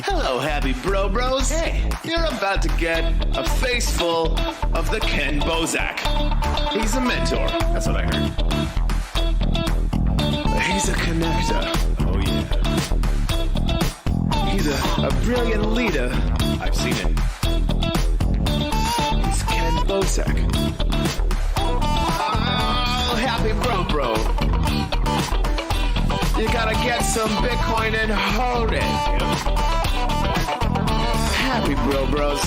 Hello, happy bros. Hey, you're about to get a face full of the Kenn Bosak. He's a mentor. That's what I heard. He's a connector. Oh, yeah. He's a brilliant leader. I've seen it. He's Kenn Bosak. Oh, happy bro. You gotta get some Bitcoin and hold it. Happy bros.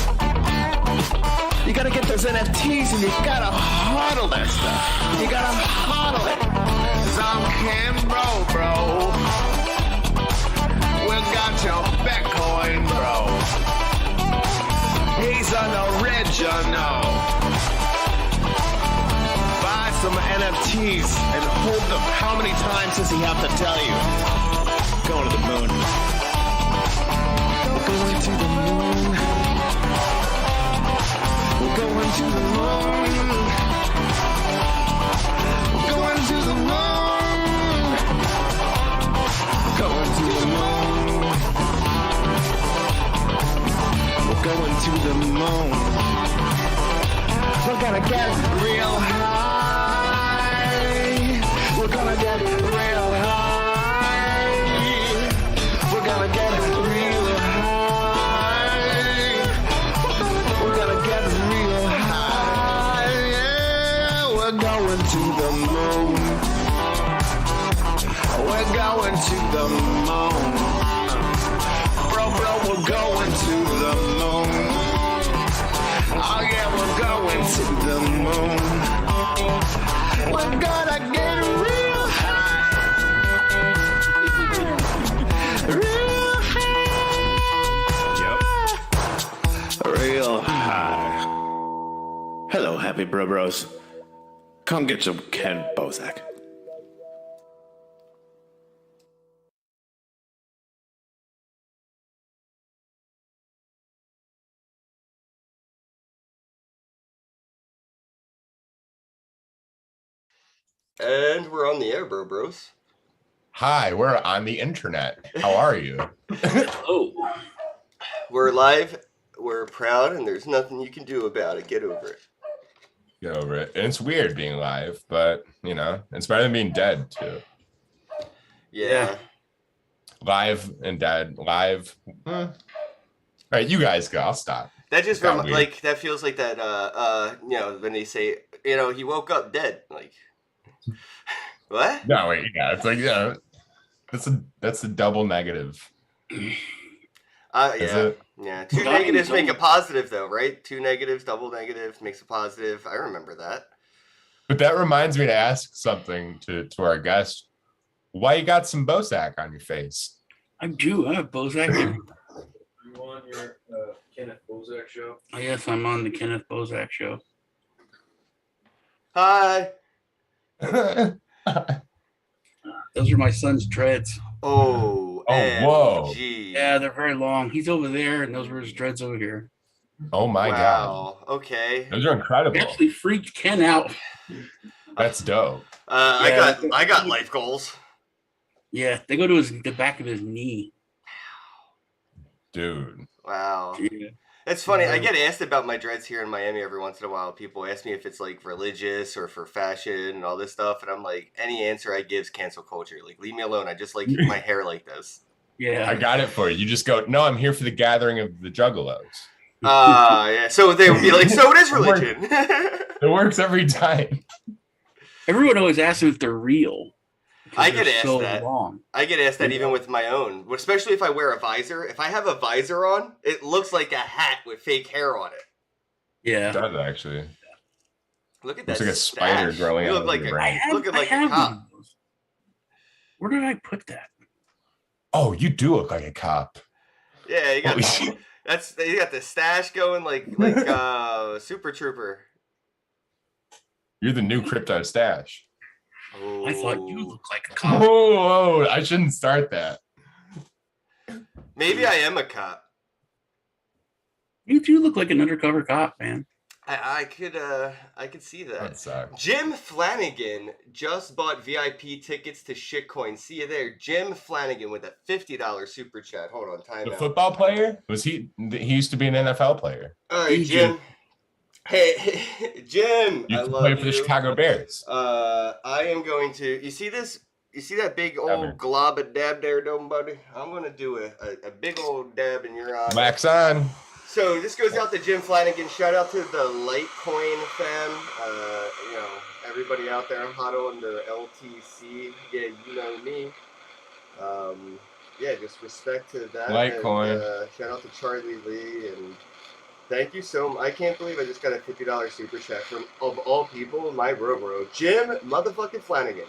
You gotta get those NFTs and you gotta hodl that stuff. You gotta hodl it. Some Kenn bro. We got your Bitcoin, bro. He's an original. Buy some NFTs and hold them. How many times does he have to tell you? Going to the moon. We're going to the moon. We're going to the moon. We're going to the moon. Going to the moon. We're going to the moon. We're gonna get real high. We're gonna get real high. We're gonna get real high. We're gonna get real high. Yeah, we're going to the moon. We're going to the moon. Bro, we're going to the moon. Oh yeah, we're going to the moon. We're gonna get real high. Real high. Yep. Real high. Hello, happy bros. Come get some Kenn Bosak. And we're on the air, bros. Hi, we're on the internet. How are you? Oh. We're live, we're proud, and there's nothing you can do about it. Get over it. Get over it. And it's weird being live, but, you know, it's better than being dead, too. Yeah. Live and dead. Live. All right, you guys go. I'll stop. That just that feels like that, when they say, he woke up dead. Like, what? No, wait, yeah, it's like, yeah, that's a double negative. Yeah. Two negatives make a positive, though, right? Two negatives, double negative makes a positive. I remember that. But that reminds me to ask something to our guest. Why you got some Bosak on your face? I do. I have Bosak. Are you on your Kenneth Bosak show? Oh, yes, I'm on the Kenneth Bosak show. Hi. Those are my son's dreads. Oh, whoa. Yeah, they're very long. He's over there, and those were his dreads over here. Oh, my God. Okay. Those are incredible. They actually freaked Ken out. That's dope. I got life goals. Yeah, they go to the back of his knee. Dude. Wow. Yeah. It's funny. I get asked about my dreads here in Miami every once in a while. People ask me if it's like religious or for fashion and all this stuff. And I'm like, any answer I give is cancel culture. Like, leave me alone. I just like my hair like this. Yeah. I got it for you. You just go, no, I'm here for the gathering of the juggalos. Yeah. So they would be like, so it is religion. It works every time. Everyone always asks if they're real. I get asked so that. Long. I get asked that even with my own, especially if I wear a visor. If I have a visor on, it looks like a hat with fake hair on it. Yeah, It does actually. Look at Looks that. like a spider stash. growing You out look of like your brain. looking like I a have cop. one of those. Where did I put that? Oh, you do look like a cop. Yeah, you got Holy shit. you got the stash going like Super Trooper. You're the new crypto stash. Oh. I thought you looked like a cop. Oh, I shouldn't start that. Maybe I am a cop. You do look like an undercover cop, man. I could see That that. sucks. Jim Flanagan just bought VIP tickets to Shitcoin. See you there, Jim Flanagan with a $50 super chat. Hold on, time The out. football player was he? He used to be an NFL player. All right, Jim. Hey, Jim, He I used to play love for the you. Chicago Bears. I am going to. You see this? You see that big Ever. old glob of dab there, don't buddy? I'm gonna do a big old dab in your eye. Wax on. So this goes out to Jim Flanagan. Shout out to the Litecoin fam. You know, everybody out there huddle in the LTC. Yeah, you know me. Yeah, just respect to that. Litecoin. And, shout out to Charlie Lee and thank you so much. I can't believe I just got a $50 super chat from, of all people, my bro, Jim motherfucking Flanagan.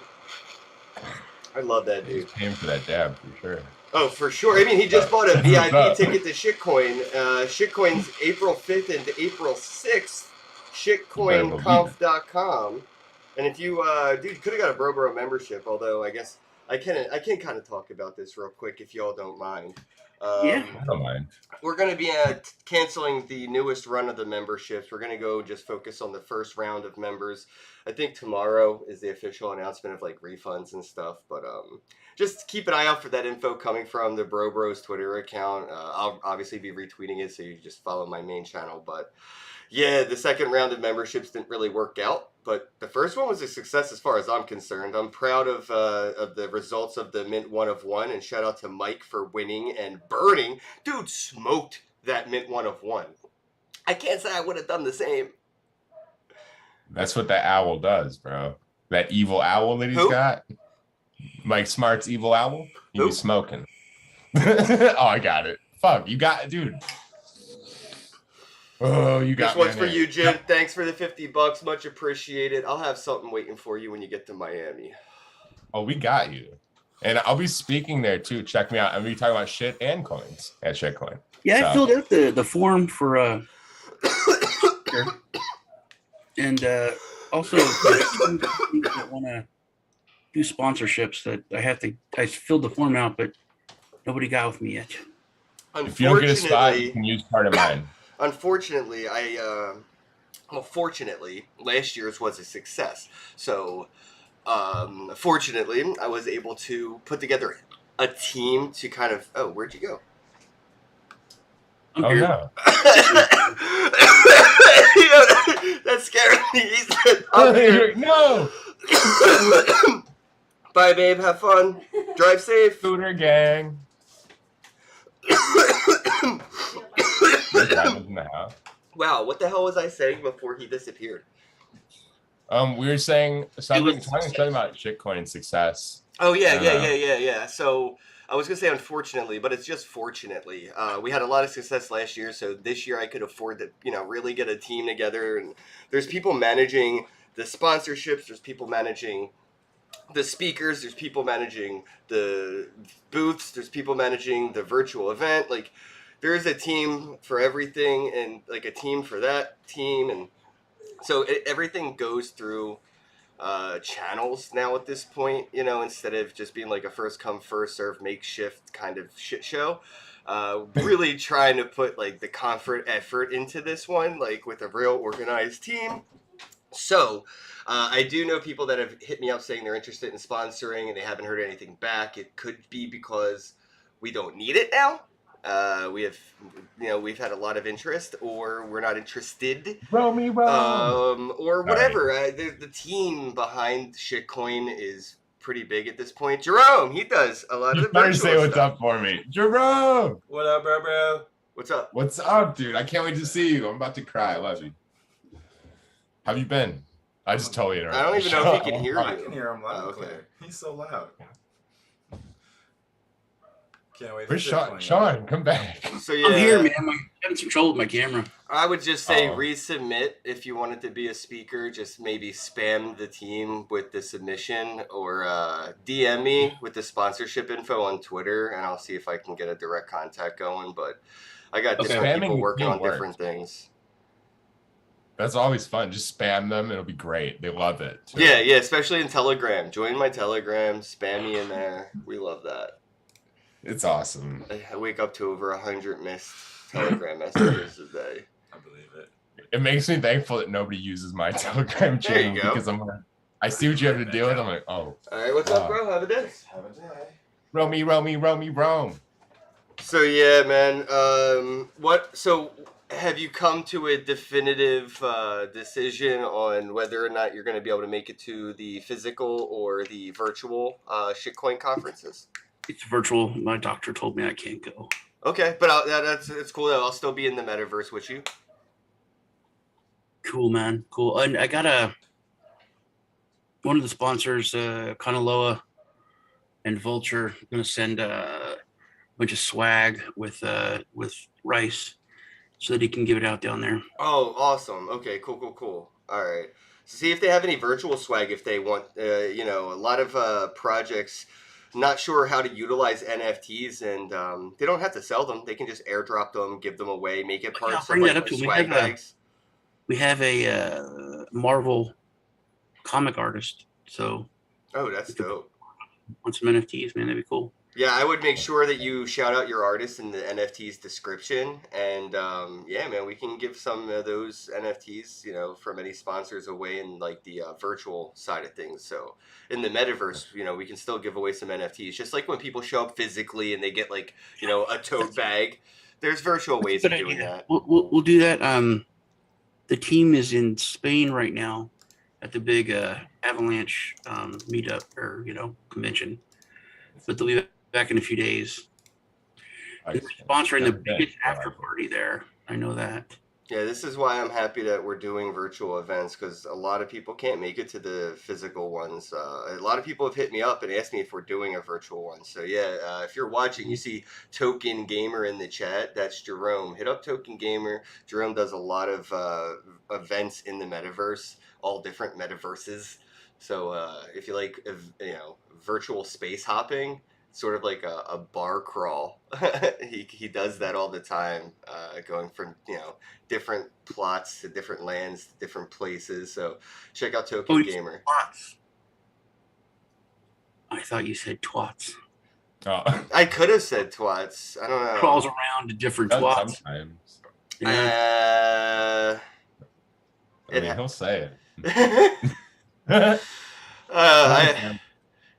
I love that He's dude. paying for that dab for sure. Oh, for sure. I mean, he just bought a What's VIP up? ticket to Shitcoin. Shitcoin's April 5th and April 6th. Shitcoinconf.com. And if you, dude, could have got a Bro membership, although I guess I can kind of talk about this real quick if y'all don't mind. Yeah. I don't mind. We're going to be canceling the newest run of the memberships. We're going to go just focus on the first round of members. I think tomorrow is the official announcement of like refunds and stuff. But just keep an eye out for that info coming from the Bros Twitter account. I'll obviously be retweeting it, so you just follow my main channel. But yeah, the second round of memberships didn't really work out. But the first one was a success as far as I'm concerned. I'm proud of the results of the Mint 1 of 1. And shout out to Mike for winning and burning. Dude smoked that Mint 1 of 1. I can't say I would have done the same. That's what that owl does, bro. That evil owl that he's Who? got. Mike Smart's evil owl. He Who? be smoking. Oh, I got it. Fuck, you got it, dude. Oh, you got This one's me for in you, there. Jim. Thanks for the $50. Much appreciated. I'll have something waiting for you when you get to Miami. Oh, we got you. And I'll be speaking there too. Check me out. I'm gonna be talking about shit and coins at Shitcoin. Yeah, I So- filled out the form for and also that want to do sponsorships that I filled the form out, but nobody got with me yet. If you don't get a spot, you Unfortunately, can use part of mine. unfortunately, fortunately, last year's was a success. So, fortunately, I was able to put together a team to kind of. Oh, where'd you go? I'm Oh here. no. That scared me. He said, "I'm here." No. Bye, babe. Have fun. Drive safe. Scooter gang. There's Rabbit in the house. Wow, what the hell was I saying before he disappeared? We were saying something, was- talking about shitcoin success. Oh yeah, I yeah, know. yeah. So I was gonna say unfortunately, but it's just fortunately. We had a lot of success last year, so this year I could afford to, really get a team together. And there's people managing the sponsorships. There's people managing the speakers. There's people managing the booths. There's people managing the virtual event. Like there is a team for everything, and like a team for that team, and so everything goes through channels now at this point, instead of just being like a first come first serve makeshift kind of shit show. Really trying to put like the comfort effort into this one, like with a real organized team. So I do know people that have hit me up saying they're interested in sponsoring and they haven't heard anything back. It could be because we don't need it now. We've had a lot of interest, or we're not interested. Roll me wrong. Or whatever. The team behind Shitcoin is pretty big at this point. Jerome, he does a lot You of the better virtual say what's stuff. up for me. Jerome! What up, bro? What's up? What's up, dude? I can't wait to see you. I'm about to cry. I love you. How have you been? I just totally interrupted. I don't even know if he can hear I you. can hear him loud Oh, and okay. clear. He's so loud. Can't wait. Where's for Sean? Shitcoin. Sean, come back. So yeah, I'm here, man. I'm having some trouble with my camera. I would just say Oh. resubmit if you wanted to be a speaker. Just maybe spam the team with the submission, or DM me with the sponsorship info on Twitter, and I'll see if I can get a direct contact going. But I got Okay. different Spamming people the working team on works. different things. That's always fun. Just spam them. It'll be great. They love it. too. Yeah, especially in Telegram. Join my Telegram. Spam me in there. We love that. It's awesome. I wake up to over 100 missed Telegram messages a day. I believe it. It makes me thankful that nobody uses my Telegram There you channel go. because I see what you have to deal with. I'm like, oh, All right, what's up, bro? Have a day. Have a day. Rome. So yeah, man. So have you come to a definitive decision on whether or not you're going to be able to make it to the physical or the virtual shitcoin conferences? It's virtual. My doctor told me I can't go. Okay, but it's cool though. I'll still be in the metaverse with you. Cool, man. Cool. And I got one of the sponsors, Kanaloa and Vulture, going to send a bunch of swag with rice so that he can give it out down there. Oh, awesome. Okay, cool. All right. See if they have any virtual swag if they want. A lot of projects not sure how to utilize NFTs, and they don't have to sell them. They can just airdrop them, give them away, make it parts of like swag bags. We have a Marvel comic artist, so Oh, that's dope. Want some NFTs, man? That'd be cool. Yeah, I would make sure that you shout out your artist in the NFT's description, and yeah, man, we can give some of those NFTs, from any sponsors away in like the virtual side of things. So in the metaverse, we can still give away some NFTs, just like when people show up physically and they get like, a tote bag. There's virtual ways of doing that. We'll do that. The team is in Spain right now at the big Avalanche meetup or convention, but they'll be back in a few days. They're sponsoring the biggest after party there. I know that. Yeah, this is why I'm happy that we're doing virtual events, because a lot of people can't make it to the physical ones. A lot of people have hit me up and asked me if we're doing a virtual one. So yeah, if you're watching, you see Token Gamer in the chat. That's Jerome. Hit up Token Gamer. Jerome does a lot of events in the metaverse, all different metaverses. So if you like, virtual space hopping, sort of like a bar crawl. he does that all the time, going from different plots to different lands to different places. So check out Token Gamer. Twats. I thought you said twats. Oh. I could have said twats. I don't know. Crawls around to different twats. Sometimes. Yeah. He'll say it.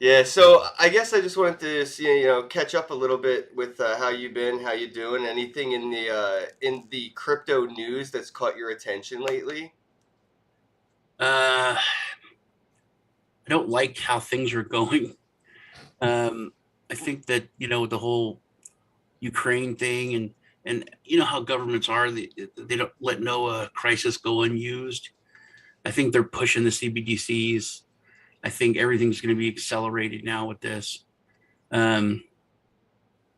Yeah, so I guess I just wanted to see, catch up a little bit with how you've been, how you doing, anything in the crypto news that's caught your attention lately? I don't like how things are going. I think that the whole Ukraine thing and how governments are, they don't let no crisis go unused. I think they're pushing the CBDCs. I think everything's going to be accelerated now with this, the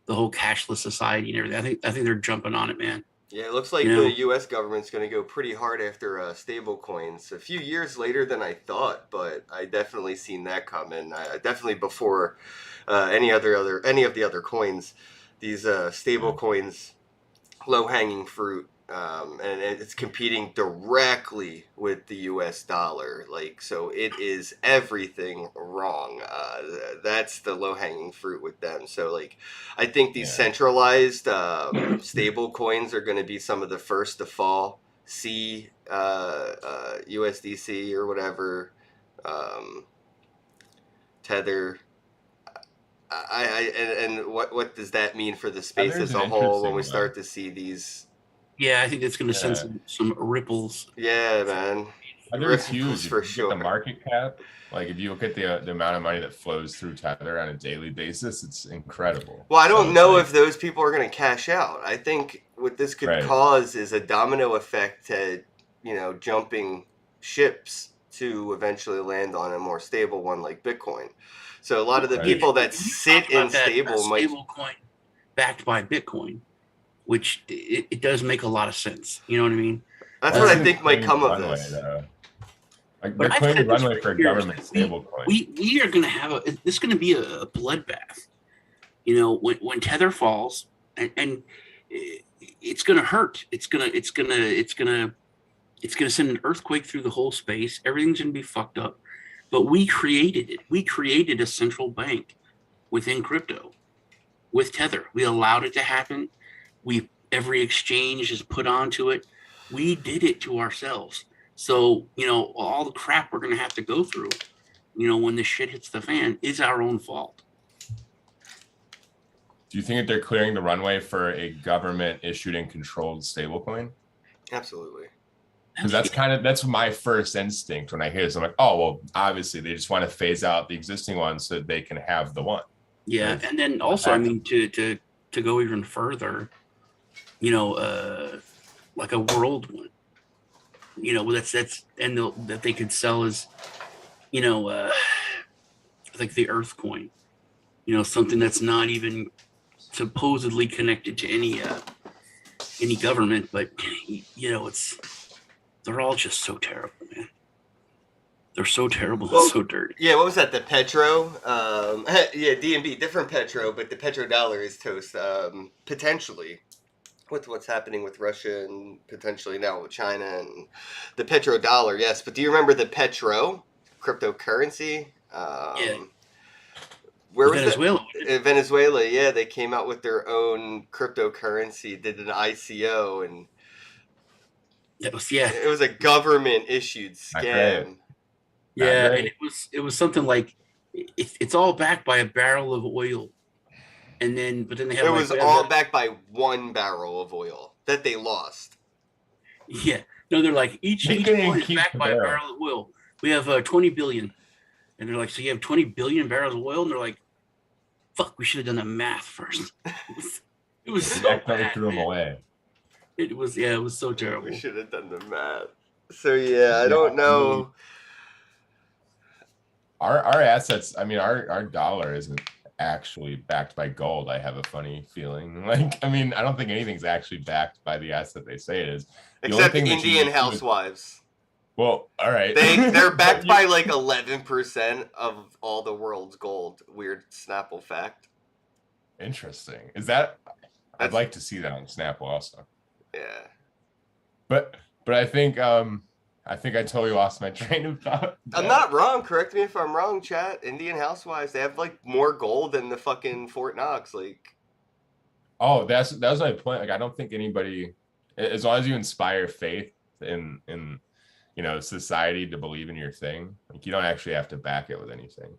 whole cashless society and everything. I think they're jumping on it, man. Yeah, it looks like the U.S. government's going to go pretty hard after stable coins. A few years later than I thought, but I definitely seen that coming. Definitely before any of the other coins. These stable coins, low hanging fruit. And it's competing directly with the U.S. dollar, so it is everything wrong. That's the low-hanging fruit with them. So, I think these centralized stable coins are going to be some of the first to fall. USDC or whatever, Tether. And what does that mean for the space as a whole when we start to see these? Yeah, I think it's going to send some ripples. Yeah, man. Tether's huge for sure. The market cap, if you look at the amount of money that flows through Tether on a daily basis, it's incredible. Well, I don't know if those people are going to cash out. I think what this could cause is a domino effect to, jumping ships to eventually land on a more stable one like Bitcoin. So a lot of the people that sit in stable coin backed by Bitcoin, which it does make a lot of sense. You know what I mean? That's what I think might come of this. They're claiming runway for a government stablecoin. We are going to have this is going to be a bloodbath. When Tether falls, and it's going to hurt. It's going to send an earthquake through the whole space. Everything's going to be fucked up. But we created it. We created a central bank within crypto with Tether. We allowed it to happen. Every exchange is put onto it. We did it to ourselves. So, all the crap we're going to have to go through, when this shit hits the fan is our own fault. Do you think that they're clearing the runway for a government issued and controlled stablecoin? Absolutely. Because that's my first instinct when I hear this. I'm like, oh, well, obviously they just want to phase out the existing ones so that they can have the one. Yeah. And then also, I mean, to go even further, like a world one, that they could sell as, like the Earth coin, something that's not even supposedly connected to any government, but they're all just so terrible, man. They're so terrible and so dirty. Yeah, what was that? The Petro? Yeah, DNB, different Petro, but the petrodollar is toast. Potentially, with what's happening with Russia and potentially now with China and the petrodollar, yes. But do you remember the Petro cryptocurrency? Yeah. Where was Venezuela? Venezuela, yeah, they came out with their own cryptocurrency, did an ICO, and it was a government issued scam. Yeah, and it was something like it's all backed by a barrel of oil, but then they have. It was all backed by one barrel of oil that they lost. Yeah, no, they're like each one is backed by a barrel of oil. We have 20 billion, and they're like, so you have 20 billion barrels of oil, and they're like, fuck, we should have done the math first. It was so bad. Threw them away. It was so terrible. We should have done the math. So I don't know. Our assets, I mean, our dollar isn't actually backed by gold. I have a funny feeling. Like, I mean, I don't think anything's actually backed by the asset they say it is. Except Indian housewives. Well, all right. They're backed by like 11% of all the world's gold. Weird Snapple fact. Interesting. I'd like to see that on Snapple also. Yeah. But I think I totally lost my train of thought. I'm not wrong. Correct me if I'm wrong, chat. Indian housewives, they have like more gold than the fucking Fort Knox. Like, oh, that was my point. Like, I don't think anybody, as long as you inspire faith in society to believe in your thing, like, you don't actually have to back it with anything.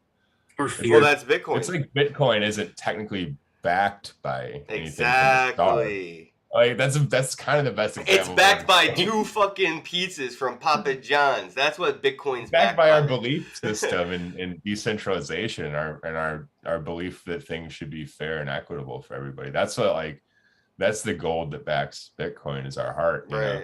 Or fear. Well, that's Bitcoin. It's like Bitcoin isn't technically backed by anything. Exactly. Like, that's kind of the best example. It's backed by 2 fucking pizzas from Papa John's. That's what Bitcoin's backed by. Our belief system in decentralization and our belief that things should be fair and equitable for everybody. That's the gold that backs Bitcoin, is our heart. You know?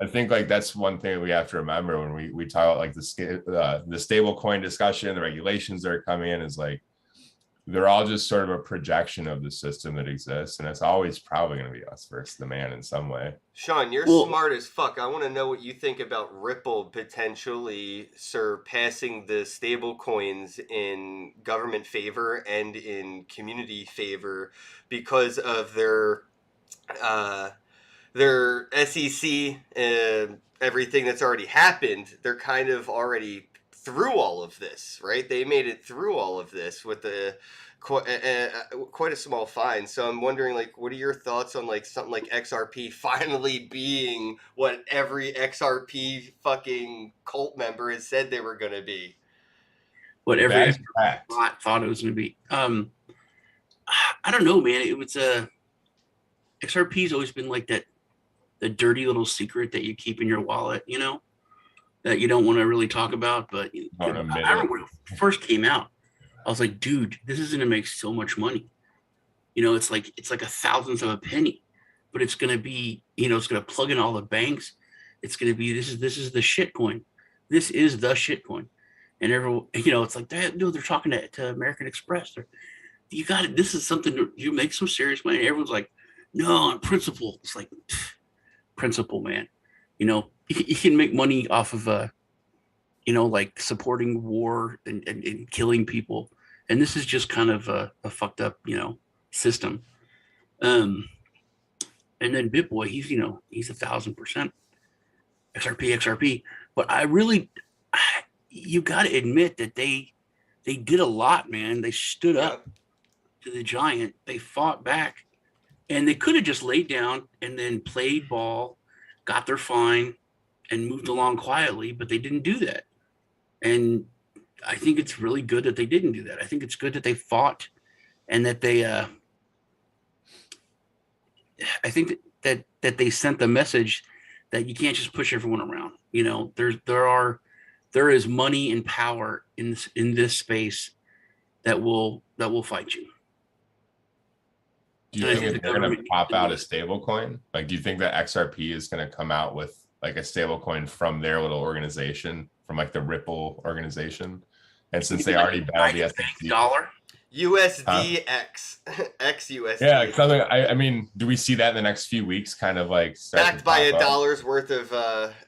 I think like that's one thing that we have to remember when we talk about like the stable coin discussion, the regulations that are coming in, is like they're all just sort of a projection of the system that exists, and it's always probably going to be us versus the man in some way. Sean, you're smart as fuck. I want to know what you think about Ripple potentially surpassing the stable coins in government favor and in community favor because of their SEC and everything that's already happened. They're kind of already through all of this, right? They made it through all of this with quite a small fine. So I'm wondering, like, what are your thoughts on like something like XRP finally being what every XRP fucking cult member has said they were going to be? What every thought it was going to be. I don't know, man. It was XRP's always been like that, the dirty little secret that you keep in your wallet, that you don't want to really talk about. But I remember when it first came out, I was like, dude, this is going to make so much money. It's like a thousandth of a penny, but it's going to be, it's going to plug in all the banks. It's going to be, this is the shit coin. This is the shit coin. And everyone, it's like that. No, they're talking to American Express. You got it. This is something you make some serious money. Everyone's like, no, on principle. It's like, principle, man. You can make money off of like supporting war and killing people, and this is just kind of a fucked up system. And then BitBoy, he's 1,000% XRP. But you got to admit that they did a lot, man. They stood up to the giant. They fought back. And they could have just laid down and then played ball, got their fine, and moved along quietly, but they didn't do that. And I think it's really good that they didn't do that. I think it's good that they fought and that they I think that they sent the message that you can't just push everyone around. You know, there is money and power in this space that will fight you. Do you think that they're going to pop out a stable coin? Like, do you think that XRP is going to come out with like a stable coin from their little organization, from like the Ripple organization? And since they already battled the SEC, dollar USDX, XUSD. Yeah, like something. I mean, do we see that in the next few weeks? Kind of like backed by $1 worth of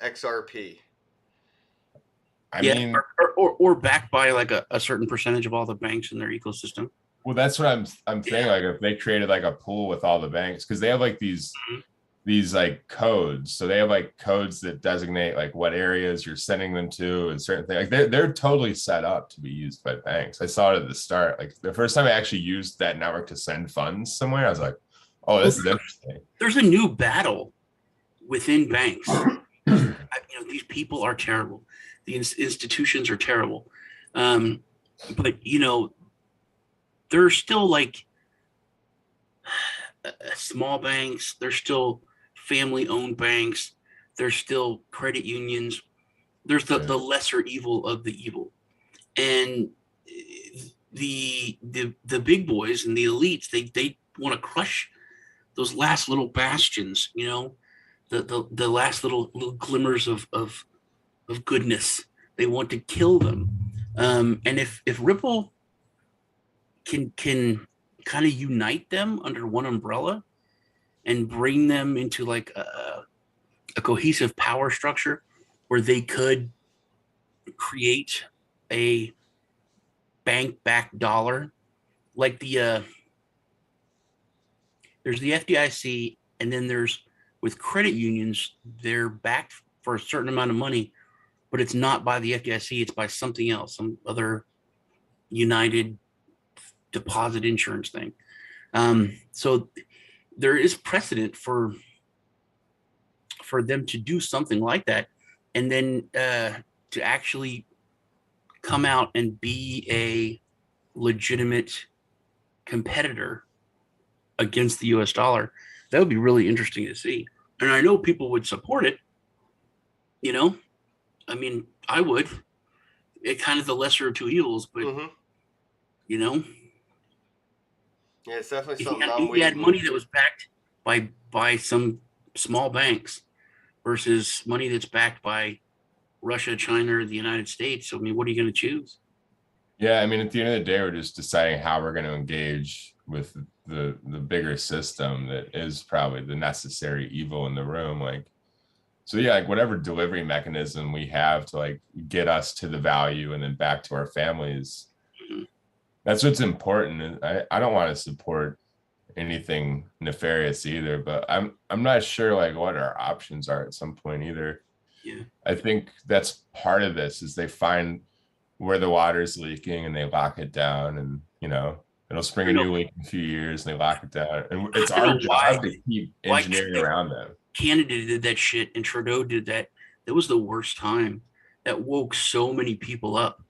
XRP. I mean, or backed by like a certain percentage of all the banks in their ecosystem. Well, that's what I'm saying. Like, if they created like a pool with all the banks, because they have like these like codes. So they have like codes that designate like what areas you're sending them to and certain things. Like they're totally set up to be used by banks. I saw it at the start. Like the first time I actually used that network to send funds somewhere, I was like, oh, this is interesting. There's a new battle within banks. These people are terrible. The institutions are terrible. But they're still like small banks. They're still family-owned banks. There's still credit unions. There's the lesser evil of the evil, and the big boys and the elites. They want to crush those last little bastions. The last little glimmers of goodness. They want to kill them. And if Ripple can kind of unite them under one umbrella and bring them into like a cohesive power structure where they could create a bank-backed dollar, like there's the FDIC, and then there's with credit unions, they're backed for a certain amount of money, but it's not by the FDIC, it's by something else, some other United deposit insurance thing. So there is precedent for them to do something like that, and then to actually come out and be a legitimate competitor against the US dollar. That would be really interesting to see. And I know people would support it. I mean, I would. It kind of the lesser of two evils, but Yeah, it's definitely something. If you had money that was backed by some small banks versus money that's backed by Russia, China, or the United States. I mean, what are you going to choose? Yeah, I mean, at the end of the day, we're just deciding how we're going to engage with the bigger system that is probably the necessary evil in the room. Like, so yeah, like whatever delivery mechanism we have to like get us to the value and then back to our families. That's what's important. I don't want to support anything nefarious either, but I'm not sure like what our options are at some point either. Yeah. I think that's part of this is they find where the water's leaking and they lock it down, and it'll spring a new leak in a few years and they lock it down. And it's our job to keep engineering around them. Canada did that shit and Trudeau did that. That was the worst time. That woke so many people up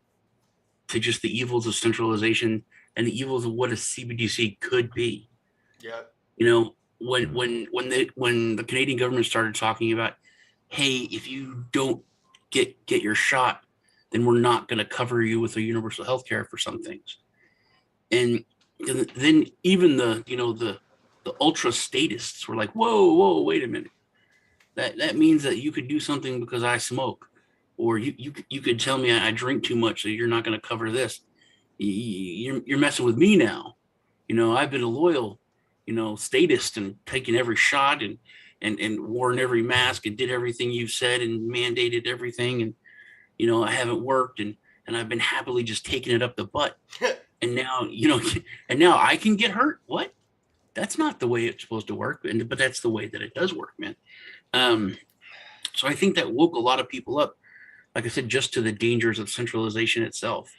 to just the evils of centralization and the evils of what a CBDC could be. Yeah. When the Canadian government started talking about, hey, if you don't get your shot, then we're not going to cover you with a universal health care for some things. And then even the ultra statists were like, whoa, wait a minute. That means that you could do something because I smoke. Or you could tell me I drink too much, so you're not going to cover this. You're messing with me now. I've been a loyal, statist and taken every shot and worn every mask and did everything you've said and mandated everything. And, I haven't worked and I've been happily just taking it up the butt. And now, and now I can get hurt. What? That's not the way it's supposed to work. But that's the way that it does work, man. So I think that woke a lot of people up. Like I said, just to the dangers of centralization itself.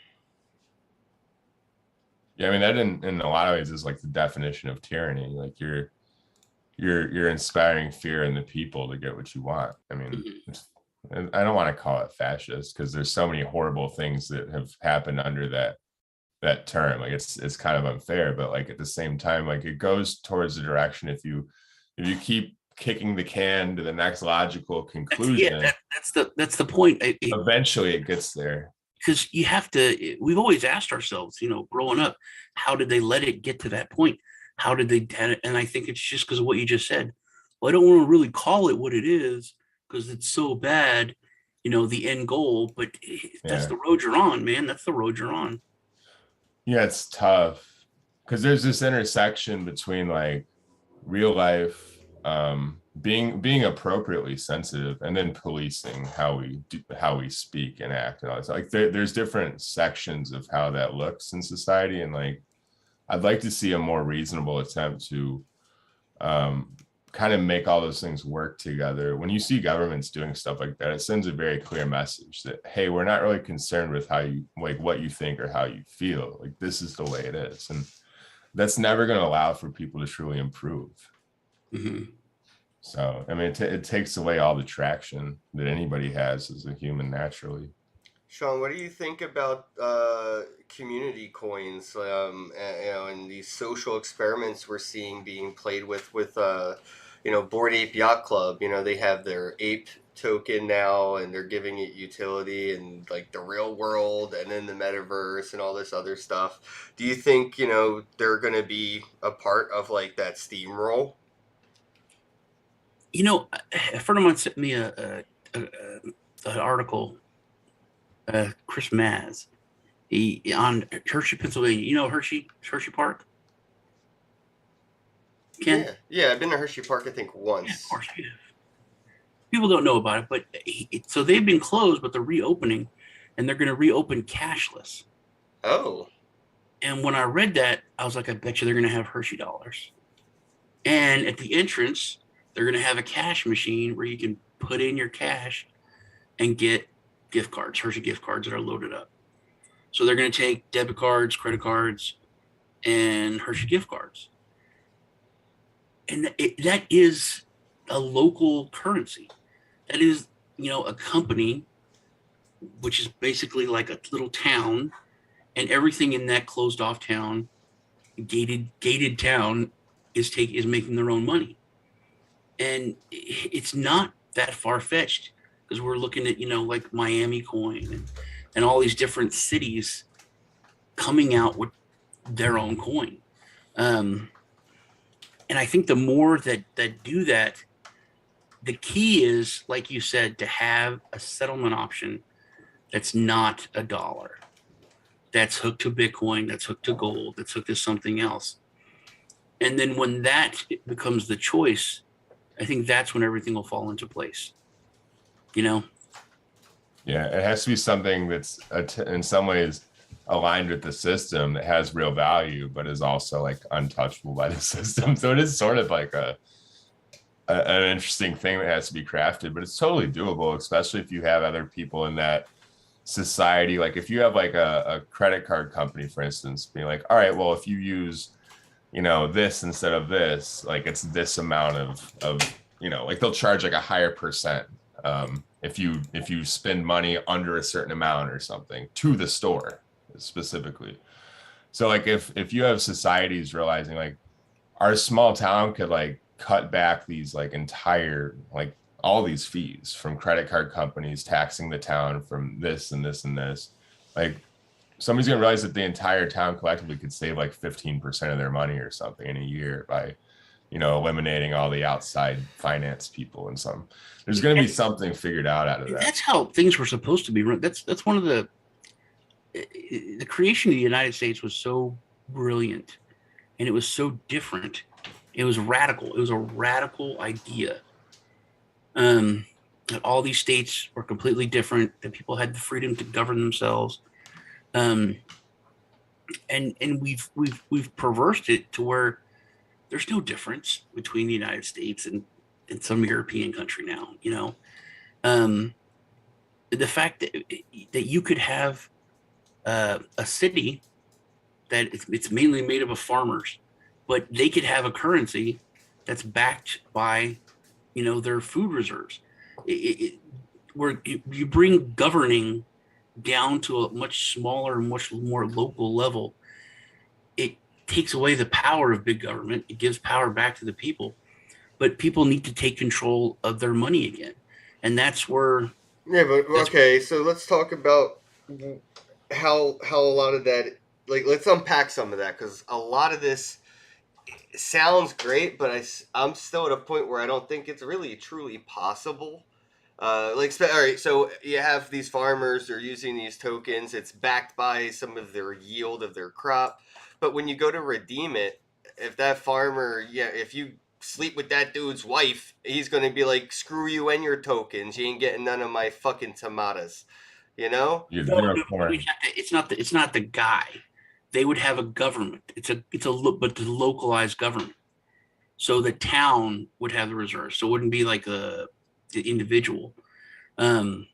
Yeah, I mean, that in a lot of ways is like the definition of tyranny. Like you're you're inspiring fear in the people to get what you want. I mean, and I don't want to call it fascist because there's so many horrible things that have happened under that term. Like it's kind of unfair, but like at the same time, like it goes towards the direction if you keep kicking the can to the next logical conclusion, that's the point. Eventually it gets there. Because you have to, we've always asked ourselves, growing up, how did they let it get to that point? How did they, and I think it's just because of what you just said. Well, I don't want to really call it what it is because it's so bad, the end goal, but that's the road you're on, man. That's the road you're on. Yeah, it's tough because there's this intersection between like real life, being appropriately sensitive, and then policing how we speak and act and all this. Like there's different sections of how that looks in society, and like I'd like to see a more reasonable attempt to kind of make all those things work together. When you see governments doing stuff like that, it sends a very clear message that, hey, we're not really concerned with how you, like what you think or how you feel. Like this is the way it is, and that's never going to allow for people to truly improve. So I mean, it takes away all the traction that anybody has as a human naturally. Sean, what do you think about community coins, and these social experiments we're seeing being played with Bored Ape Yacht Club? They have their ape token now, and they're giving it utility in like the real world and in the metaverse and all this other stuff. Do you think they're going to be a part of like that steamroll? A friend of mine sent me an article. Chris Maz, he on Hershey, Pennsylvania. Hershey Park. Kenn? Yeah, I've been to Hershey Park, I think, once. Yeah, of course, people don't know about it, but so they've been closed, but they're reopening, and they're going to reopen cashless. Oh. And when I read that, I was like, I bet you they're going to have Hershey dollars. And at the entrance, they're going to have a cash machine where you can put in your cash and get gift cards, Hershey gift cards that are loaded up. So they're going to take debit cards, credit cards, and Hershey gift cards. And that is a local currency. That is, a company, which is basically like a little town, and everything in that closed off town, gated town is making their own money. And it's not that far-fetched because we're looking at, like Miami coin and all these different cities coming out with their own coin. And I think the more that do that, the key is, like you said, to have a settlement option that's not a dollar, that's hooked to Bitcoin, that's hooked to gold, that's hooked to something else. And then when that becomes the choice, I think that's when everything will fall into place. Yeah, it has to be something that's in some ways aligned with the system, that has real value, but is also like untouchable by the system. So it is sort of like an interesting thing that has to be crafted, but it's totally doable, especially if you have other people in that society. Like if you have like a credit card company, for instance, being like, all right, well, if you use this instead of this, like it's this amount of like they'll charge like a higher percent if you spend money under a certain amount or something to the store specifically. So like if you have societies realizing like our small town could like cut back these like entire, like all these fees from credit card companies taxing the town from this and this and this, like somebody's gonna realize that the entire town collectively could save like 15% of their money or something in a year by eliminating all the outside finance people. And there's going to be something figured out of that. That's how things were supposed to be run. That's one of the creation of the United States was so brilliant, and it was so different. It was radical. It was a radical idea. That all these states were completely different, that people had the freedom to govern themselves. And we've perversed it to where there's no difference between the United States and some European country now. The fact that you could have a city that it's mainly made up of farmers, but they could have a currency that's backed by, their food reserves. Where you bring governing down to a much smaller, much more local level, it takes away the power of big government. It gives power back to the people, but people need to take control of their money again, and that's where. Yeah, but That's okay, so let's talk about how a lot of that, like, let's unpack some of that, because a lot of this sounds great, but I'm still at a point where I don't think it's really truly possible. All right, so you have these farmers, they're using these tokens, it's backed by some of their yield of their crop, but when you go to redeem it, if that farmer, if you sleep with that dude's wife, he's going to be like, screw you and your tokens, you ain't getting none of my fucking tomatoes, you know? You have no, zero no, corn. it's not the guy. They would have a government. But the localized government. So the town would have the reserves. So it wouldn't be like the individual. Um,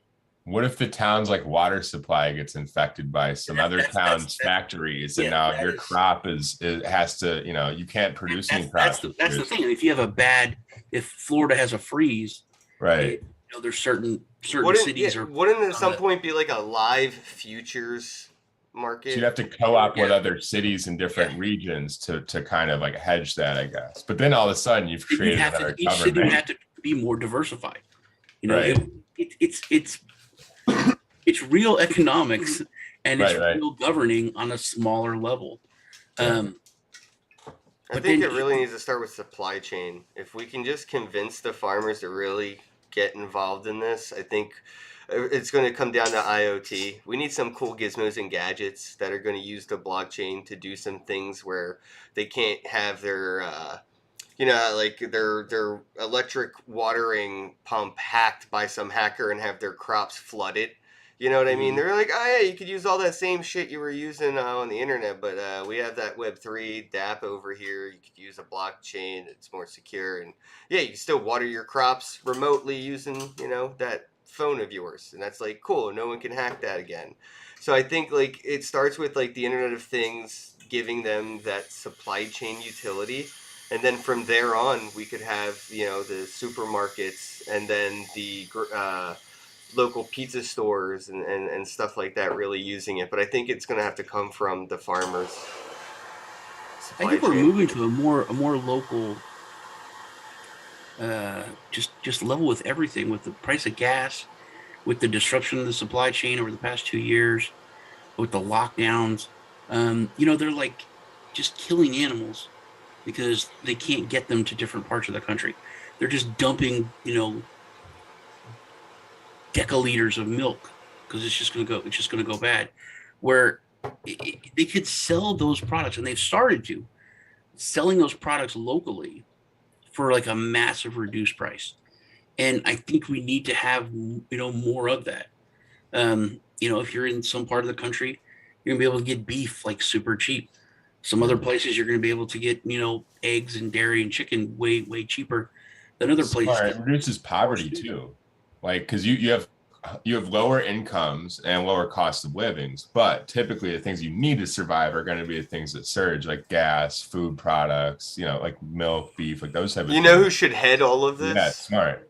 What if the town's like water supply gets infected by some other town's that, factories, and yeah, now that your is, crop it has to, you can't produce any crops. that's the thing. If you have if Florida has a freeze, Right. there's certain cities are. Wouldn't at some point be like a live futures market? So you'd have to co-op with other cities in different regions to kind of like hedge that, I guess. But then all of a sudden you've created another each city would government. have to be more diversified. Right. It's real economics, and it's Right. real governing on a smaller level. I think it really needs to start with supply chain. If we can just convince the farmers to really get involved in this, I think it's going to come down to IoT. We need some cool gizmos and gadgets that are going to use the blockchain to do some things where they can't have their, like their electric watering pump hacked by some hacker and have their crops flooded. You know what I mean? They're like, oh yeah, you could use all that same shit you were using on the internet, but we have that Web3 DApp over here. You could use a blockchain. It's more secure, and yeah, you can still water your crops remotely using, that phone of yours, and that's like cool. No one can hack that again. So I think like it starts with like the Internet of Things giving them that supply chain utility, and then from there on, we could have the supermarkets, and then the local pizza stores and stuff like that really using it. But I think it's going to have to come from the farmers. I think we're moving to a more local, just level with everything, with the price of gas, with the disruption of the supply chain over the past 2 years, with the lockdowns. They're like just killing animals because they can't get them to different parts of the country. They're just dumping, decaliters of milk because it's just going to go bad. Where they could sell those products, and they've started to selling those products locally for like a massive reduced price. And I think we need to have more of that. If you're in some part of the country, you're gonna be able to get beef like super cheap. Some other places you're gonna be able to get eggs and dairy and chicken way cheaper than other places. It reduces poverty too, like because you have lower incomes and lower cost of livings, but typically the things you need to survive are going to be the things that surge, like gas, food products, like milk, beef, like those type of things. Who should head all of this? Yeah, smart.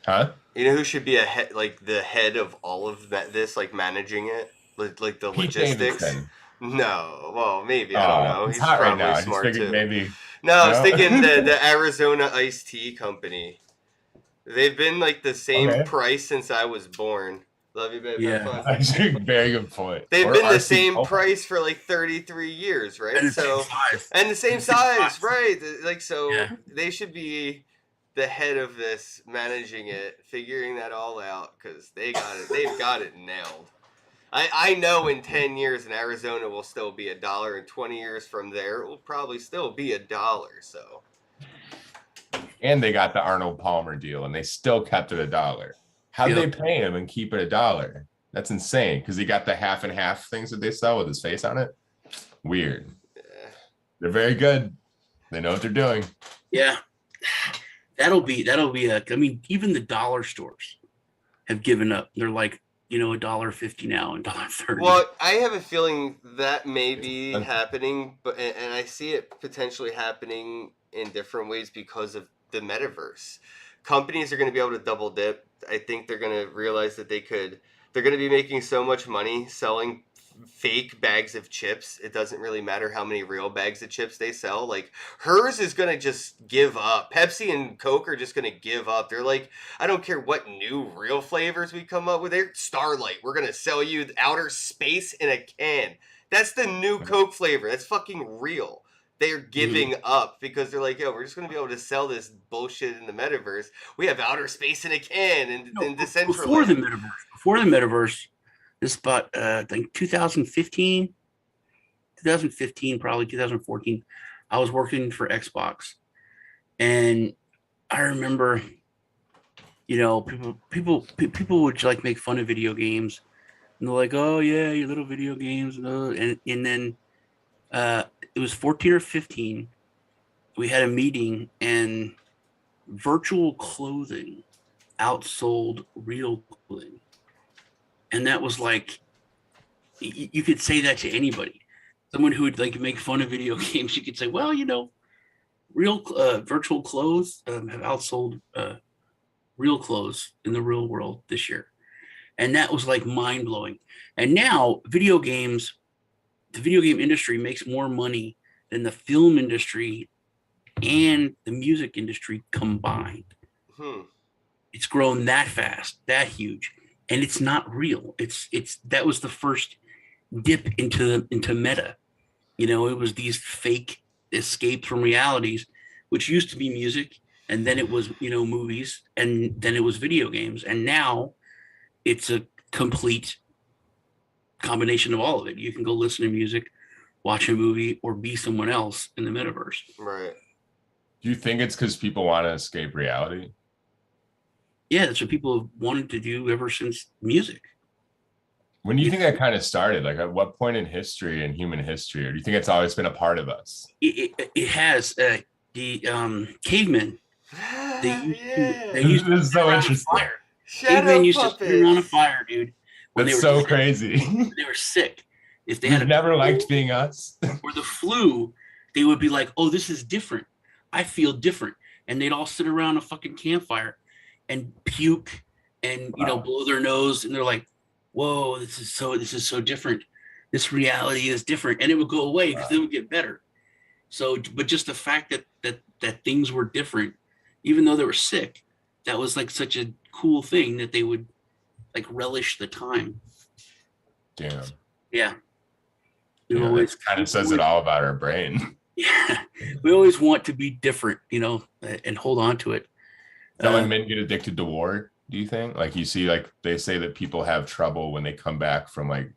Huh? You know who should be the head of all of this, like managing it, like the Pete logistics? Davidson. No, well, maybe, I don't know. He's hot right now. Smart too. Maybe. No, I was thinking the Arizona iced tea company. They've been like the same price since I was born. Love you, baby. Yeah, actually, very good point. They've been the same price for like 33 years, right? And the same size, right? Like they should be the head of this, managing it, figuring that all out, because they got it. They've got it nailed. I know in 10 years in Arizona will still be $1, and 20 years from there it will probably still be $1. So. And they got the Arnold Palmer deal, and they still kept it $1. How'd they pay him and keep it $1? That's insane, because he got the half and half things that they sell with his face on it. Weird. Yeah. They're very good. They know what they're doing. Yeah, that'll be even the dollar stores have given up. They're like $1.50 now and $1.30. Well, I have a feeling that may be happening, but and I see it potentially happening in different ways because of the metaverse. Companies are going to be able to double dip. I think they're going to realize that they're going to be making so much money selling fake bags of chips. It doesn't really matter how many real bags of chips they sell. Like, hers is going to just give up. Pepsi and Coke are just going to give up. They're like, I don't care what new real flavors we come up with. They're Starlight. We're going to sell you outer space in a can. That's the new Coke flavor. That's fucking real. They're giving up because they're like, yo, we're just going to be able to sell this bullshit in the metaverse. We have outer space in a can and Decentraland. Before the metaverse, this is about, I think 2015, probably 2014. I was working for Xbox, and I remember, you know, people would like make fun of video games, and they're like, oh yeah, your little video games, and then it was 14 or 15. We had a meeting, and virtual clothing outsold real clothing. And that was like, you could say that to anybody. Someone who would like make fun of video games, you could say, well, you know, real virtual clothes have outsold real clothes in the real world this year. And that was like mind blowing. And now the video game industry makes more money than the film industry and the music industry combined. It's grown that fast, that huge. And it's not real. It's that was the first dip into meta. You know, it was these fake escape from realities, which used to be music, and then it was, you know, movies, and then it was video games, and now it's a complete combination of all of it. You can go listen to music, watch a movie, or be someone else in the metaverse. Right. Do you think it's because people want to escape reality? Yeah, that's what people have wanted to do ever since music. When do you think that kind of started? Like, at what point in history, in human history, or do you think it's always been a part of us? It has. The cavemen. They used This is so interesting. Cavemen used to sit around a fire, dude. That's so sick. Crazy. When they were sick. If they had never liked being us. Or the flu, they would be like, "Oh, this is different. I feel different," and they'd all sit around a fucking campfire and puke and blow their nose, and they're like, whoa, this is so different. This reality is different. And it would go away because it would get better. So, but just the fact that things were different, even though they were sick, that was like such a cool thing that they would like relish the time. Damn. Yeah. It kind of says it all about our brain. Yeah. We always want to be different, and hold on to it. Is that when men get addicted to war, do you think? Like, you see, like, they say that people have trouble when they come back from, like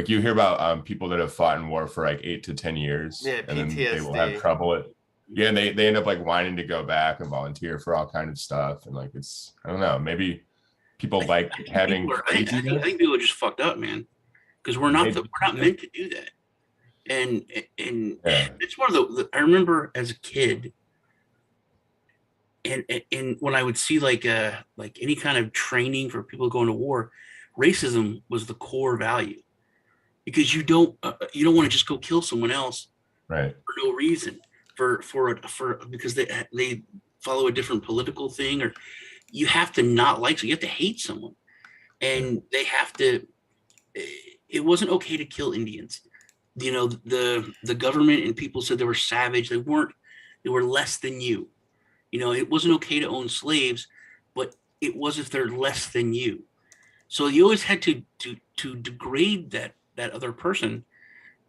you hear about people that have fought in war for, like, 8 to 10 years. Yeah, and PTSD. then they will have trouble. And they end up, like, wanting to go back and volunteer for all kind of stuff. And, like, it's, I don't know, maybe people like having I think people are just fucked up, man. Because we're not meant to do that. And it's one of the I remember as a kid, and when I would see like any kind of training for people going to war, racism was the core value, because you don't want to just go kill someone else, right, for no reason, for because they follow a different political thing, or you have to not like, so you have to hate someone, and they have to. It wasn't okay to kill Indians. The government and people said they were savage. They weren't. They were less than you. It wasn't okay to own slaves, but it was if they're less than you. So you always had to degrade that other person,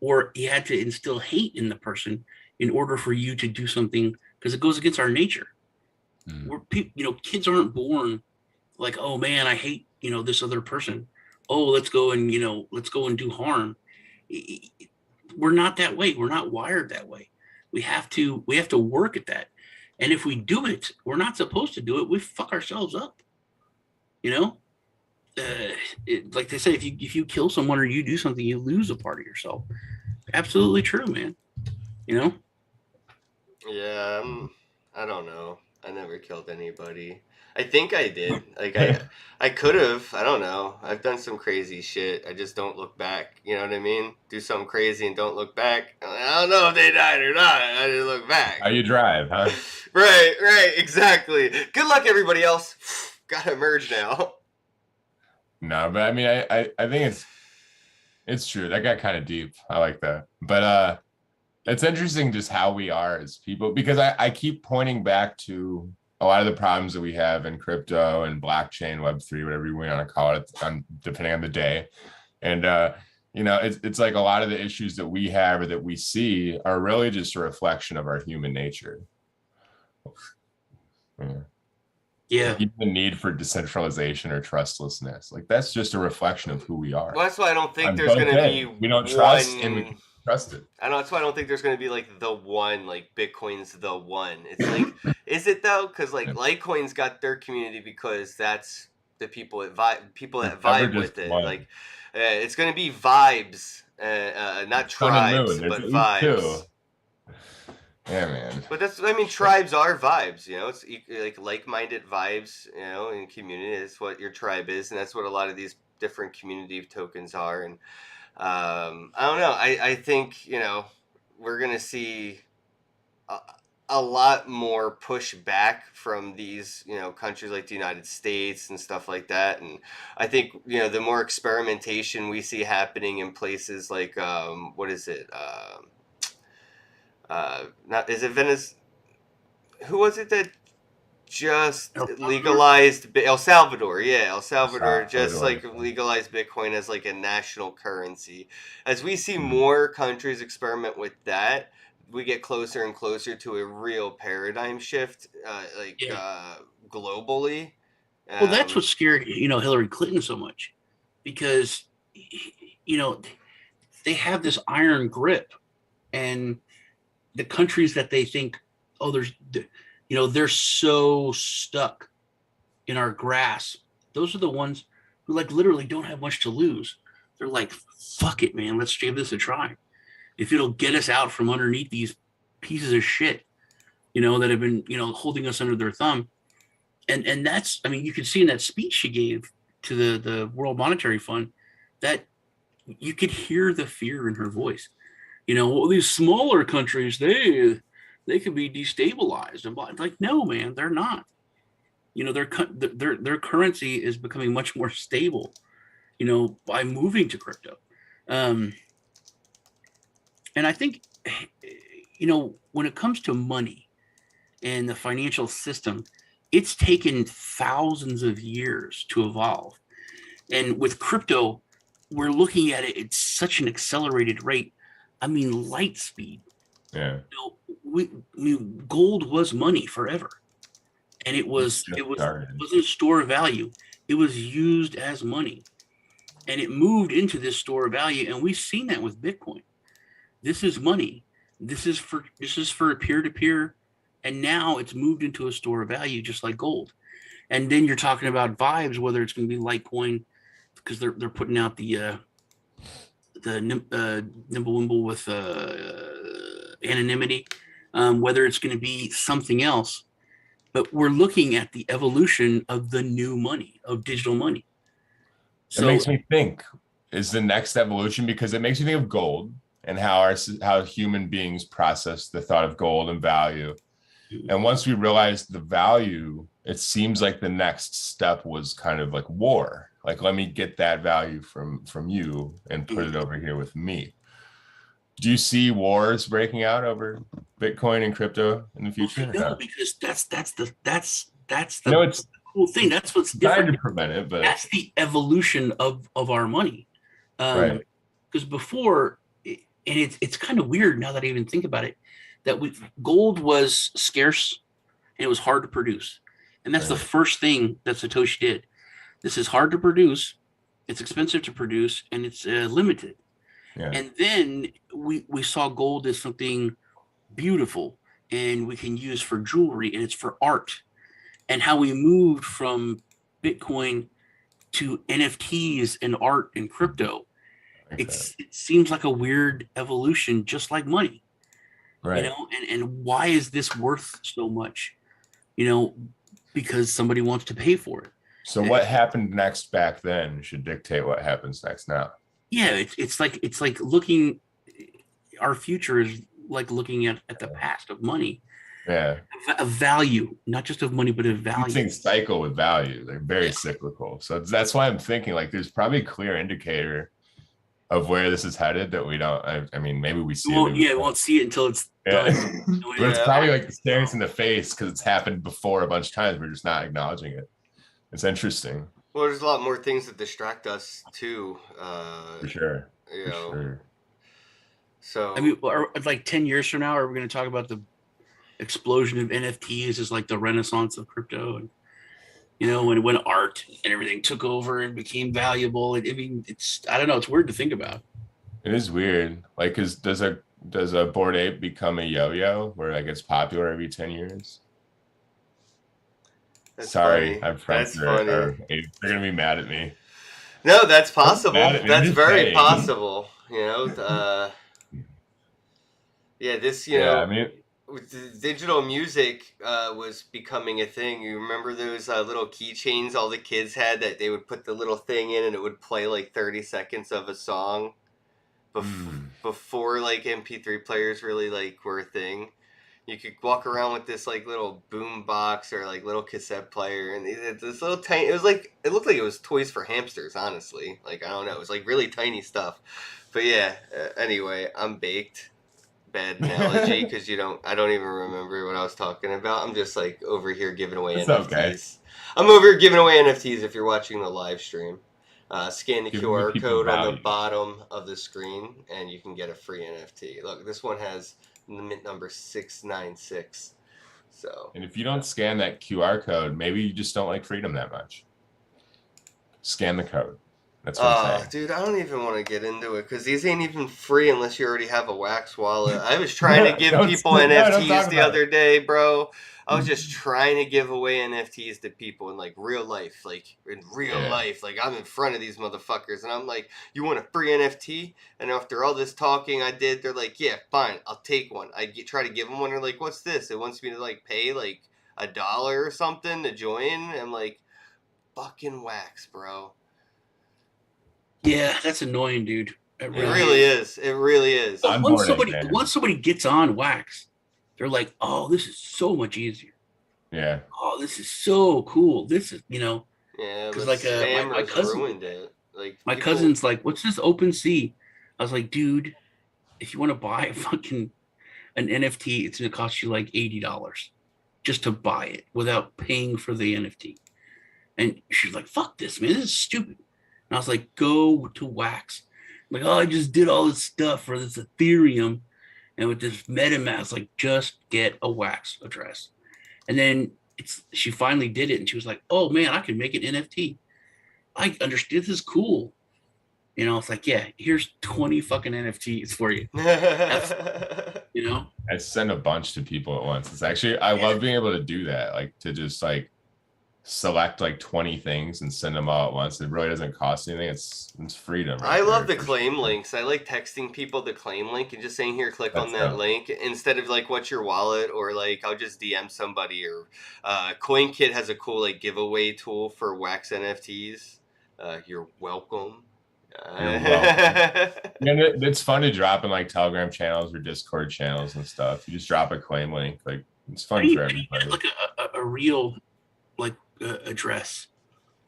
or you had to instill hate in the person in order for you to do something, because it goes against our nature. Kids aren't born like, oh man, I hate this other person. Oh, let's go and do harm. We're not that way. We're not wired that way. We have to work at that. And if we do it, we're not supposed to do it. We fuck ourselves up. Like they say, if you kill someone or you do something, you lose a part of yourself. Absolutely true, man. Yeah, I don't know. I never killed anybody. I think I did. Like I could have. I don't know. I've done some crazy shit. I just don't look back. You know what I mean? Do something crazy and don't look back. I don't know if they died or not. I didn't look back. How you drive, huh? Right, exactly. Good luck, everybody else. Gotta merge now. No, but I mean, I think it's true. That got kind of deep. I like that. But it's interesting just how we are as people, because I keep pointing back to a lot of the problems that we have in crypto and blockchain, Web3, whatever you want to call it, depending on the day. And you know, it's like a lot of the issues that we have or that we see are really just a reflection of our human nature. Yeah. Even the need for decentralization or trustlessness, like that's just a reflection of who we are. Well, that's why I don't think there's going to be we don't trust and we can trust it. I know, that's why I don't think there's going to be like the one, like Bitcoin's the one. It's like, is it though? Because like Litecoin's got their community because that's the people that vibe with it. One. Like, it's going to be vibes, not tribes, but vibes. Yeah, man. But that's, I mean, tribes are vibes, you know, it's like-minded vibes, you know, in community is what your tribe is. And that's what a lot of these different community tokens are. And I don't know. I think, you know, we're going to see a lot more pushback from these, you know, countries like the United States and stuff like that. And I think, you know, the more experimentation we see happening in places like, what is it? Not is it Venice? Who was it that just legalized El Salvador? Yeah, El Salvador just like legalized Bitcoin as like a national currency. As we see more countries experiment with that, we get closer and closer to a real paradigm shift, globally. Well, that's what scared, you know, Hillary Clinton so much, because, you know, they have this iron grip, and the countries that they think, oh, you know, they're so stuck in our grasp. Those are the ones who like literally don't have much to lose. They're like, fuck it, man. Let's give this a try. If it'll get us out from underneath these pieces of shit, you know, that have been, you know, holding us under their thumb. And that's, I mean, you can see in that speech she gave to the World Monetary Fund that you could hear the fear in her voice. You know, well, these smaller countries, they could be destabilized. And like, no, man, they're not. You know, their currency is becoming much more stable, you know, by moving to crypto. And I think, you know, when it comes to money and the financial system, it's taken thousands of years to evolve. And with crypto, we're looking at it at such an accelerated rate. I mean, light speed. Yeah. You know, gold was money forever, and it wasn't a store of value. It was used as money, and it moved into this store of value. And we've seen that with Bitcoin. This is money. This is for peer-to-peer, and now it's moved into a store of value, just like gold. And then you're talking about vibes, whether it's going to be Litecoin, because they're putting out the Nimblewimble with anonymity, whether it's going to be something else. But we're looking at the evolution of the new money, of digital money. So, it makes me think, is the next evolution, because it makes me think of gold and how human beings process the thought of gold and value. And once we realized the value, it seems like the next step was kind of like war. Like, let me get that value from you and put it over here with me. Do you see wars breaking out over Bitcoin and crypto in the future? No, because that's the cool thing. That's what's different. To prevent it, but that's the evolution of our money. Right. Because before, and it's kind of weird now that I even think about it, that gold was scarce and it was hard to produce. And that's the first thing that Satoshi did. This is hard to produce, it's expensive to produce, and it's limited. Yeah. And then we saw gold as something beautiful and we can use for jewelry, and it's for art. And how we moved from Bitcoin to NFTs and art and crypto. It seems like a weird evolution, just like money. Right. You know, and why is this worth so much? because somebody wants to pay for it. So what happened next back then should dictate what happens next now. Yeah, it's like looking. Our future is like looking at the past of money. Yeah. A value, not just of money, but of value. Things cycle with value. They're very cyclical. So that's why I'm thinking like there's probably a clear indicator of where this is headed that we don't. I mean, maybe we see it. We won't see it until it's done. But it's probably like staring us in the face because it's happened before a bunch of times. We're just not acknowledging it. It's interesting. Well, there's a lot more things that distract us too. For sure. You know. Sure. So I mean, like 10 years from now, are we going to talk about the explosion of NFTs as like the renaissance of crypto? And when art and everything took over and became valuable. I mean, I don't know. It's weird to think about. It is weird. Like, does a Bored Ape become a yo-yo where like it's popular every 10 years? That's Sorry, funny. I'm friends. They're gonna be mad at me. No, that's possible. That's very saying. possible. Yeah, this I mean, digital music was becoming a thing. You remember those little keychains all the kids had that they would put the little thing in and it would play like 30 seconds of a song before like MP3 players really like were a thing. You could walk around with this like little boom box or like little cassette player, and this little tiny. It looked like it was toys for hamsters. Honestly, like I don't know, it was like really tiny stuff. But yeah. Anyway, I'm baked. Bad analogy because I don't even remember what I was talking about. I'm just like over here giving away NFTs. Okay. I'm over here giving away NFTs if you're watching the live stream. Scan the QR code on the bottom of the screen and you can get a free NFT. Look, this one has mint number 696. So. And if you don't scan that QR code, maybe you just don't like freedom that much. Scan the code. That's what I'm saying. Dude, I don't even want to get into it because these ain't even free unless you already have a Wax wallet. I was trying to give people NFTs the other day, bro. I was just trying to give away NFTs to people in like real life, like like I'm in front of these motherfuckers, and I'm like, "You want a free NFT?" And after all this talking I did, they're like, "Yeah, fine, I'll take one." I try to give them one, they're like, "What's this?" It wants me to like pay like $1 or something to join. I'm like, "Fucking Wax, bro." Yeah, that's annoying, dude. It really is. It really is. Once somebody gets on Wax, they're like, "Oh, this is so much easier." Yeah. Oh, this is so cool. This is, Yeah, because like my cousin ruined it. Like my cousin's like, "What's this OpenSea?" I was like, "Dude, if you want to buy an NFT, it's gonna cost you like $80 just to buy it without paying for the NFT." And she's like, "Fuck this, man. This is stupid." And I was like, "Go to Wax." I'm like, "Oh, I just did all this stuff for this Ethereum and with this MetaMask, like just get a Wax address." And then she finally did it and she was like, "Oh man, I can make an NFT. I understood, this is cool." It's like, yeah, here's 20 fucking NFTs for you. I send a bunch to people at once. It's actually, I love being able to do that, like to just like select like 20 things and send them all at once. It really doesn't cost anything. It's freedom. I love the claim links. I like texting people the claim link and just saying, "Here, click on that link," instead of like, "What's your wallet?" Or like, I'll just DM somebody. Or CoinKit has a cool like giveaway tool for Wax NFTs. You're welcome. And it's fun to drop in like Telegram channels or Discord channels and stuff. You just drop a claim link. Like, it's fun for everybody. Like a real like address,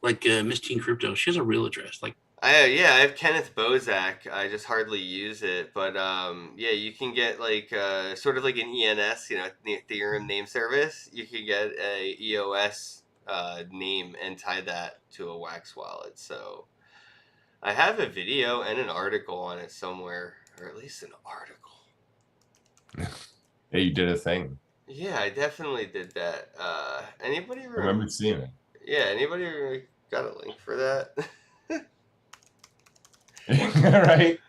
like Miss Teen Crypto. She has a real address. Like, I have Kenneth Bosak. I just hardly use it, but you can get like sort of like an ENS, the Ethereum name service. You can get a EOS name and tie that to a Wax wallet. So I have a video and an article on it somewhere, or at least an article. Yeah, you did a thing. Yeah, I definitely did that. Anybody remember seeing it? Yeah, anybody got a link for that? Right?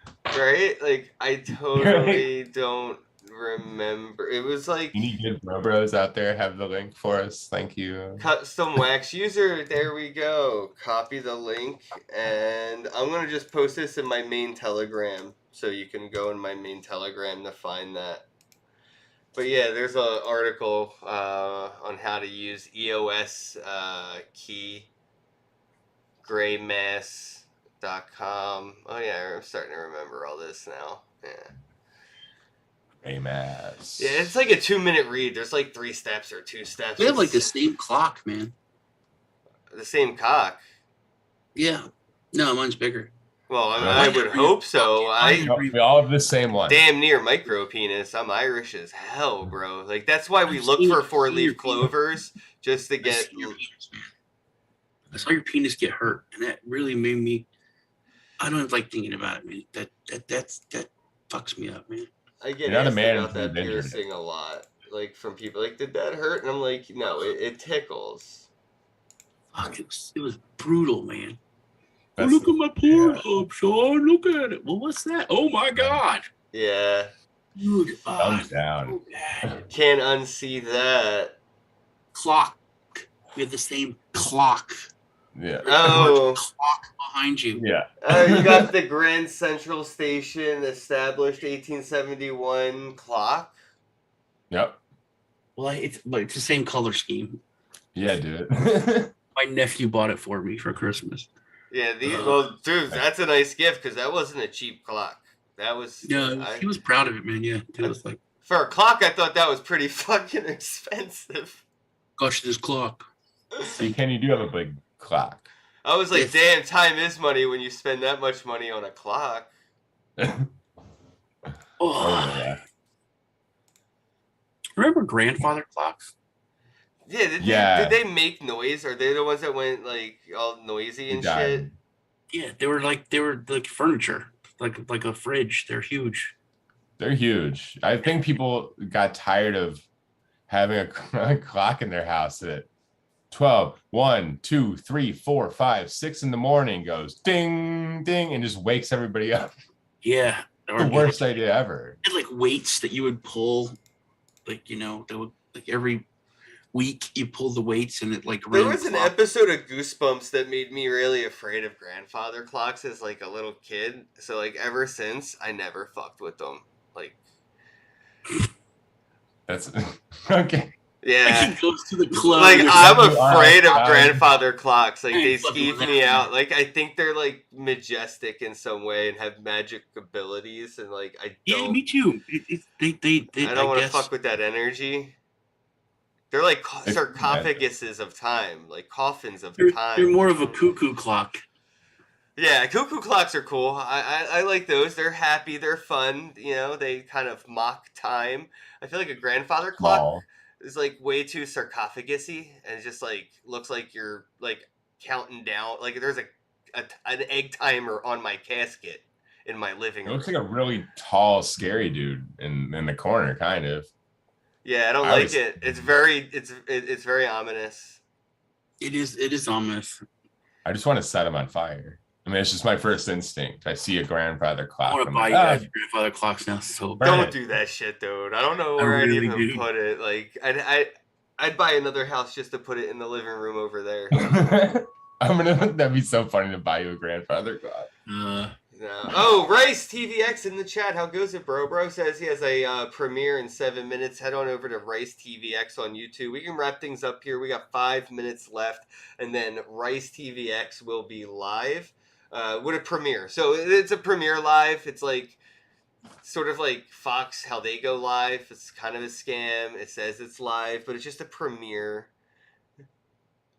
Like, I totally don't remember. It was like... Any good bros out there have the link for us? Thank you. Custom Wax user, there we go. Copy the link, and I'm going to just post this in my main Telegram, so you can go in my main Telegram to find that. But yeah, there's an article on how to use EOS key, graymass.com. Oh yeah, I'm starting to remember all this now. Yeah. Amas. Yeah, it's like a 2-minute read. There's like 3 steps or 2 steps. We have like the It's same clock, man. the same cock. Yeah. No, mine's bigger. Well, Really? I would hope so. We all have the same one. Damn near micro penis. I'm Irish as hell, bro. Like that's why we look for 4-leaf clovers just to I get. seen your penis, man. I saw your penis get hurt, and that really made me. I don't like thinking about it, man. That fucks me up, man. I get You're not a asked man about until that you've injured it. piercing a lot, like from people. Like, did that hurt? And I'm like, no, it tickles. Fuck, it was brutal, man. Oh, That's look the- at my Pornhub, Sean. Look at it. Well, what's that? Oh my god, Yeah, dude. Thumbs down. so bad. can't unsee that. Clock. We have the same clock. Yeah. Oh. Clock behind you. Yeah. You got the Grand Central Station established 1871 clock. Yep. Well, it's the same color scheme. Yeah, dude. My nephew bought it for me for Christmas. Yeah, well, dude, that's a nice gift because that wasn't a cheap clock. That was He was proud of it, man. Yeah, it was like, for a clock. I thought that was pretty fucking expensive. gosh, this clock. Ken, you do have a big clock. I was like, Yes. damn, time is money when you spend that much money on a clock. Oh, yeah. remember grandfather clocks? Yeah, did they make noise? Are they the ones that went like all noisy and Died. shit? Yeah, they were like furniture, like a fridge. They're huge. They're huge. I think people got tired of having a clock in their house at 12, 1, 2, 3, 4, 5, 6 in the morning goes ding, ding, and just wakes everybody up. Yeah, The worst idea ever. Had like weights that you would pull, like that would like every week you pull the weights and it like There ran was an clock. episode of Goosebumps that made me really afraid of grandfather clocks as like a little kid. So like ever since, I never fucked with them. Like, That's okay. yeah. He goes to the club. Like and I'm You are afraid of fine. grandfather clocks. Like I ain't they fucking skeeve with me that. out. Like I think they're like majestic in some way and have magic abilities, and like I yeah, don't. me too. They I don't want to guess- fuck with that energy. They're like sarcophaguses of time, like coffins of They're time. more of a cuckoo clock. Yeah, cuckoo clocks are cool. I like those. They're happy. They're fun. You know, they kind of mock time. I feel like a grandfather clock Small. is like way too sarcophagusy, and it just like looks like you're like counting down. Like there's an egg timer on my casket in my living It room. looks like a really tall, scary dude in the corner, kind of. Yeah, I don't I like was- it. It's very ominous. It is ominous. I just want to set him on fire. I mean, it's just my first instinct. I see a grandfather clock. I want to I'm buy like, you "Ah, guys grandfather clocks now. So Burn Don't it." do that shit, dude. I don't know I where I'd really even do. put it. Like, I'd buy another house just to put it in the living room over there. That'd be so funny to buy you a grandfather clock. No. Oh, Rice TVX in the chat. How goes it, bro? Bro says he has a premiere in 7 minutes. Head on over to Rice TVX on YouTube. We can wrap things up here. We got 5 minutes left, and then Rice TVX will be live with a premiere. So it's a premiere live. It's like sort of like Fox, how they go live. It's kind of a scam. It says it's live, but it's just a premiere.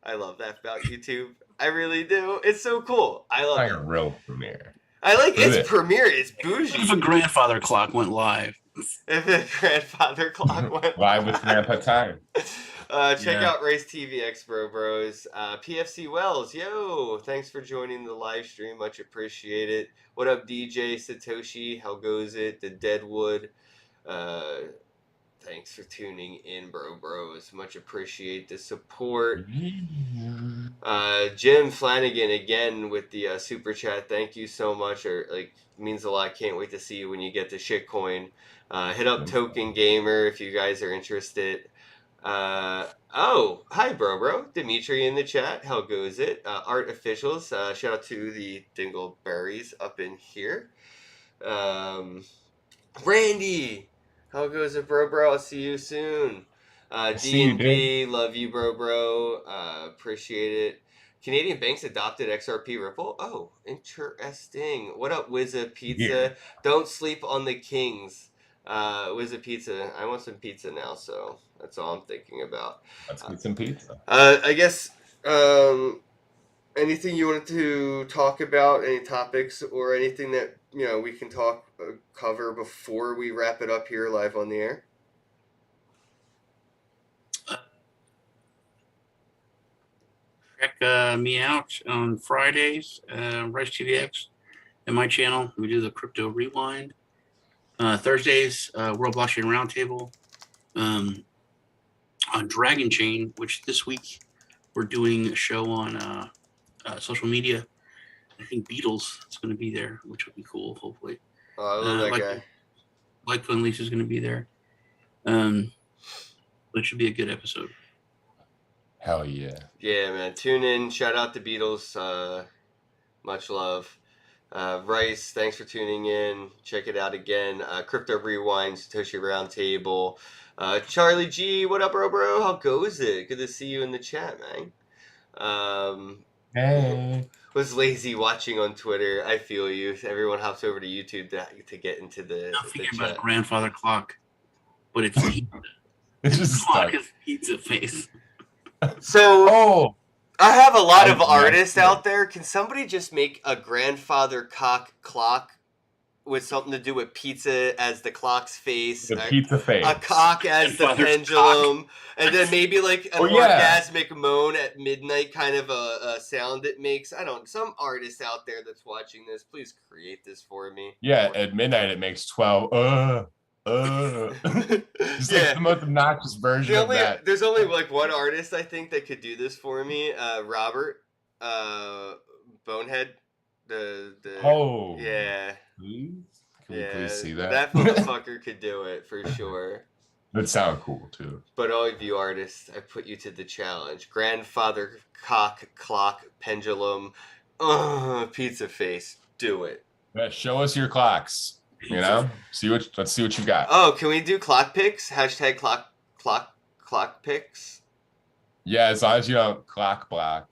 I love that about YouTube. I really do. It's so cool. I love Like it. a real premiere. I like Is its it? premiere. It's what if bougie. a grandfather clock went live? If the grandfather clock went Live with Grandpa Time. check Yeah. out Race TVX, bros. PFC Wells, yo, thanks for joining the live stream. Much appreciated. What up, DJ Satoshi? How goes it? The Deadwood. Thanks for tuning in, bros. Much appreciate the support. Jim Flanagan again with the super chat. Thank you so much. Means a lot. Can't wait to see you when you get the shitcoin. Hit up Token Gamer if you guys are interested. Oh, hi, bro. Dimitri in the chat. How goes it? Art Officials. Shout out to the Dingleberries up in here. Randy. How goes it, bro? I'll see you soon. See you, D&B, love you, bro. Appreciate it. Canadian banks adopted XRP Ripple. Oh, interesting. What up, Wizza Pizza? Yeah. Don't sleep on the Kings. Wizza Pizza. I want some pizza now, so that's all I'm thinking about. Let's get some pizza. I guess anything you wanted to talk about, any topics or anything that we can cover before we wrap it up here live on the air? Check me out on Fridays, Rice TVX, and my channel. We do the Crypto Rewind. Thursdays, World Blockchain Roundtable. On Dragon Chain, which this week we're doing a show on social media. I think Beatles is going to be there, which will be cool, hopefully. Oh, I love that guy. Like and Lisa's going to be there. It should be a good episode. Hell yeah. Yeah, man. Tune in. Shout out to Beatles. Much love. Rice, thanks for tuning in. Check it out again. Crypto Rewind, Satoshi Roundtable. Charlie G, what up, bro? How goes it? Good to see you in the chat, man. Hey. Was lazy watching on Twitter. I feel you. Everyone hops over to YouTube to get into the I'm thinking chat. about grandfather clock, but it's It's just clock stuck. is pizza face. So Oh, I have a lot of Yeah, artists yeah. out there. Can somebody just make a grandfather cock clock with something to do with pizza as the clock's face? the pizza face. A cock as the Grandfather's pendulum, and then maybe like an Oh, yeah. orgasmic moan at midnight, kind of a sound it makes. I don't. Some artist out there that's watching this, please create this for me. Yeah, at midnight it makes 12. Just like the most obnoxious version of that. There's only like one artist I think that could do this for me. Robert, Bonehead. The Oh. yeah. Please? Can we Yeah, please see that? That motherfucker could do it for sure. That'd sound cool too. But all of you artists, I put you to the challenge. Grandfather cock clock pendulum, pizza face. Do it. Yeah, show us your clocks. Let's see what you got. Oh, can we do clock pics? Hashtag clock pics. Yeah, as long as you don't clock block.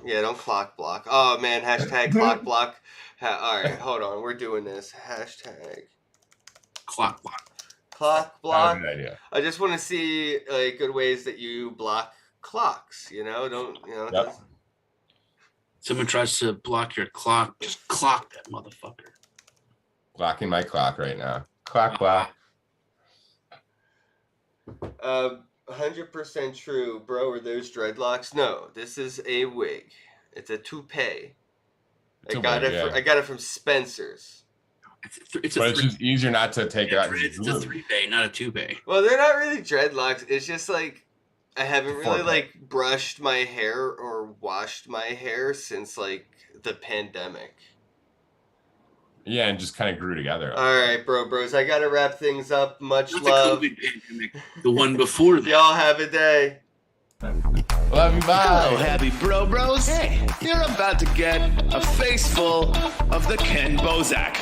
Yeah, don't clock block. Oh man, hashtag clock block. All right, hold on. We're doing this. Hashtag Clock block. clock Not a block. good idea. I just want to see like good ways that you block clocks. Don't Yep. Someone tries to block your clock, just clock that motherfucker. Blocking my clock right now. Clock block. 100% true, bro. Are those dreadlocks? No, this is a wig. It's a toupee. It's I a got wig, it. yeah. I got it from Spencer's. It's But a it's three. just easier not to take it out. and It's just a glue. 3-bay, not a 2-bay. Well, they're not really dreadlocks. It's just like I haven't really Forehead. like brushed my hair or washed my hair since like the pandemic. Yeah, and just kind of grew together. All right, bros. I gotta wrap things up. Much Not love. the COVID pandemic, the one before that. Y'all have a day. Love you, bye. Hello, happy bros. Hey, you're about to get a face full of the Kenn Bosak.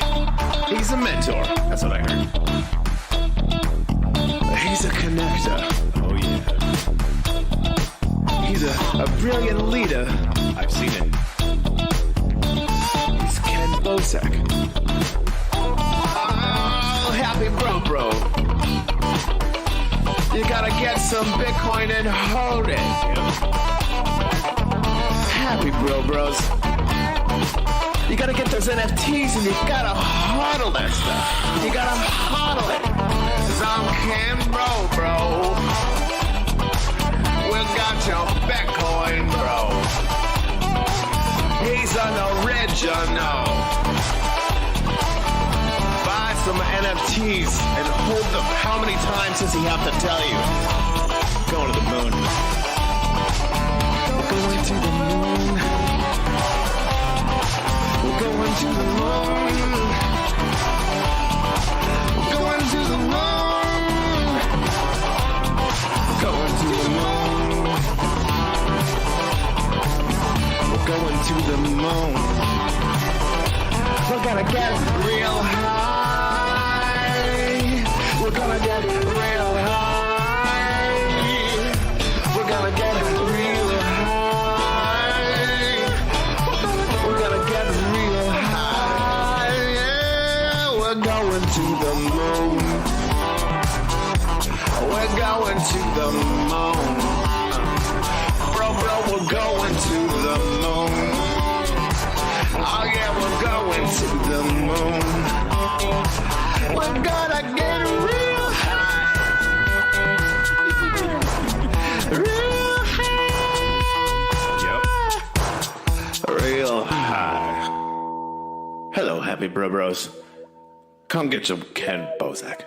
He's a mentor. That's what I heard. He's a connector. Oh, yeah. He's a brilliant leader. I've seen it. He's Kenn Bosak. Oh, happy bro. You gotta get some Bitcoin and hold it. Happy bros. You gotta get those NFTs and you gotta hodl that stuff. You gotta hodl it. 'Cause I'm Kenn bro. We got your Bitcoin, bro. He's an original. Buy some NFTs and hold them. How many times does he have to tell you? Going to the moon. We're going to the moon. We're going to the moon. We're going to the moon. Going to the moon. We're going to the moon. We're gonna get real high. We're gonna get gonna get real high. We're gonna get real high. Yeah, we're going to the moon. We're going to the moon. Bro, we're going to the moon. Oh yeah, we're going to the moon. We're gonna get real high. Real high. Real high. Hello, happy bros. Come get some Kenn Bosak.